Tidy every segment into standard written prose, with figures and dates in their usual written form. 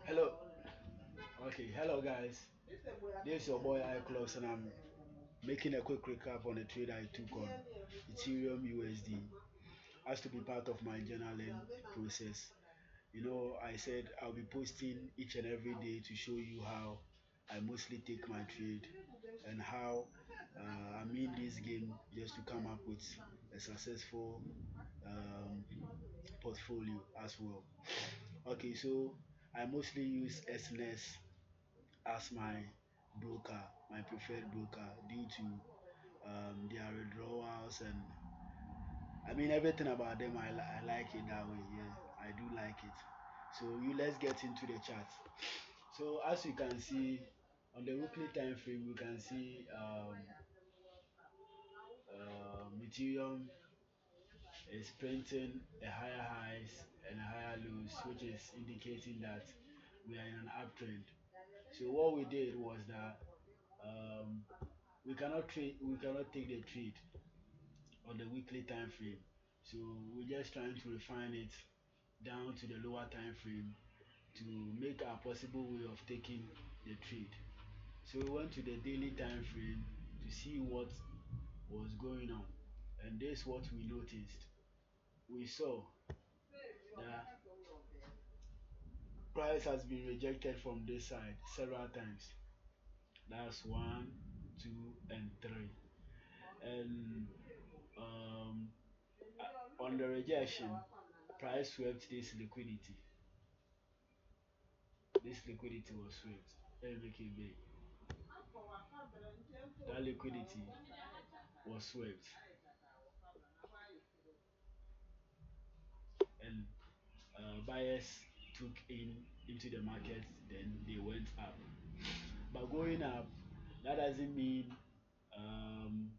Hello. Okay, hello guys. This is your boy iClubs and I'm making a quick recap on the trade I took on Ethereum USD as to be part of my journaling process. I said I'll be posting each and every day to show you how I mostly take my trade and how I'm in this game just to come up with a successful um, portfolio as well. Okay, so I mostly use SNS as my broker, my preferred broker, due to their withdrawals and everything about them. I like it that way. Yeah, I do like it. So let's get into the chart. So as you can see on the weekly time frame, we can see Ethereum is printing a higher highs and a higher lows, which is indicating that we are in an uptrend. So what we did was that um, we cannot take the trade on the weekly time frame. So we're just trying to refine it down to the lower time frame to make a possible way of taking the trade. So we went to the daily time frame to see what was going on, and this is what we noticed. We saw that price has been rejected from this side several times. That's one, two, and three. And um, on the rejection, price swept this liquidity. This liquidity was swept. Let me make it big. That liquidity was swept, and buyers took in into the market. Then they went up. But going up, that doesn't mean um,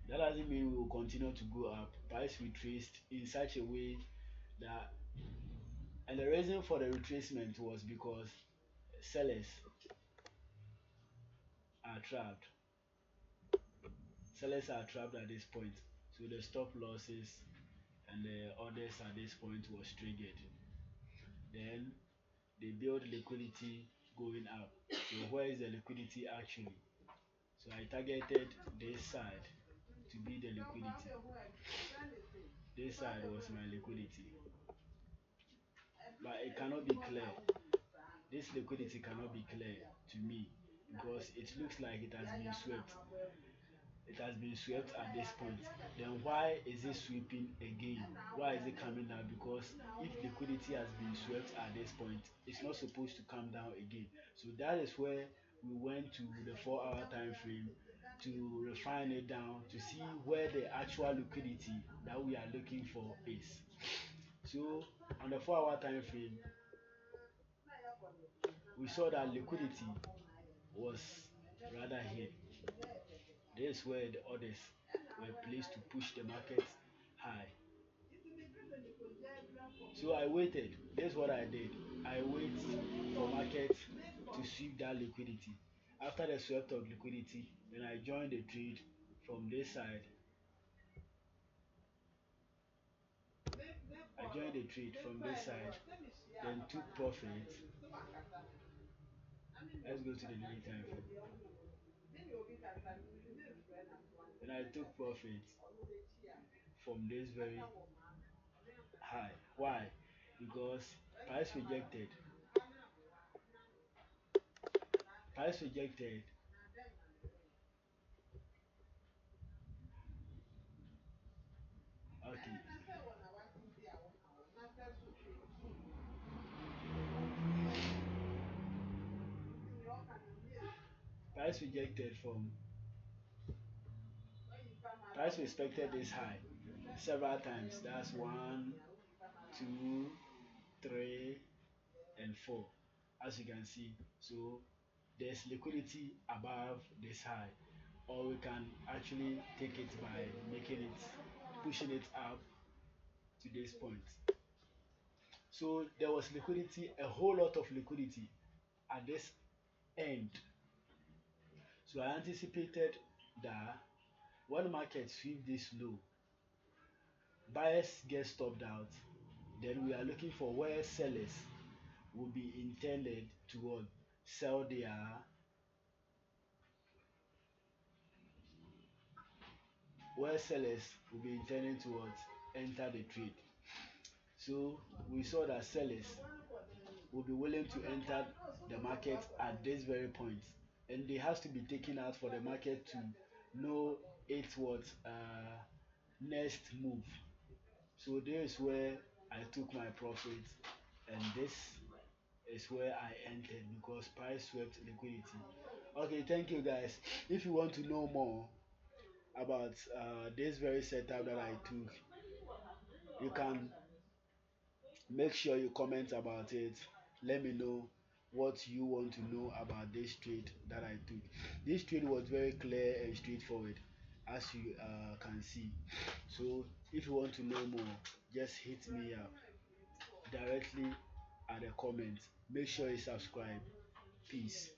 we will continue to go up. Price retraced in such a way that, and the reason for the retracement was because sellers are trapped. Sellers are trapped at this point. So the stop losses and the orders at this point was triggered. Then they build liquidity going up. So where is the liquidity actually? So I targeted this side to be the liquidity. This side was my liquidity. But it cannot be clear. This liquidity cannot be clear to me because it looks like it has been swept. It has been swept at this point. Then why is it sweeping again? Why is it coming down? Because if liquidity has been swept at this point, it's not supposed to come down again. So that is where we went to the 4 hour time frame to refine it down to see where the actual liquidity that we are looking for is. So on the 4 hour time frame, we saw that liquidity was rather here. This is where the orders were placed to push the market high. So I waited. This is what I did. I wait for market to sweep that liquidity. After the swept of liquidity, then I joined the trade from this side. I joined the trade from this side, then took profit. Let's go to the daily time frame. Then I took profit from this very high. Why? Because price rejected. Price rejected. Okay. Price rejected from price respected this high several times. That's one, two, three, and four. As you can see. So there's liquidity above this high. Or we can actually take it by making it pushing it up to this point. So there was liquidity, a whole lot of liquidity at this end. So I anticipated that when market sweep this low, buyers get stopped out. Then we are looking for where sellers will be intended to what? Sell their, where sellers will be intending to what? Enter the trade. So we saw that sellers will be willing to enter the market at this very point, and they has to be taken out for the market to know its what next move. So this is where I took my profit, and this is where I entered because price swept liquidity. Okay, thank you guys. If you want to know more about this very setup that I took, you can make sure you comment about it. Let me know what you want to know about this trade that I took. This trade was very clear and straightforward, as you can see. So if you want to know more, just hit me up directly at the comment. Make sure you subscribe. Peace.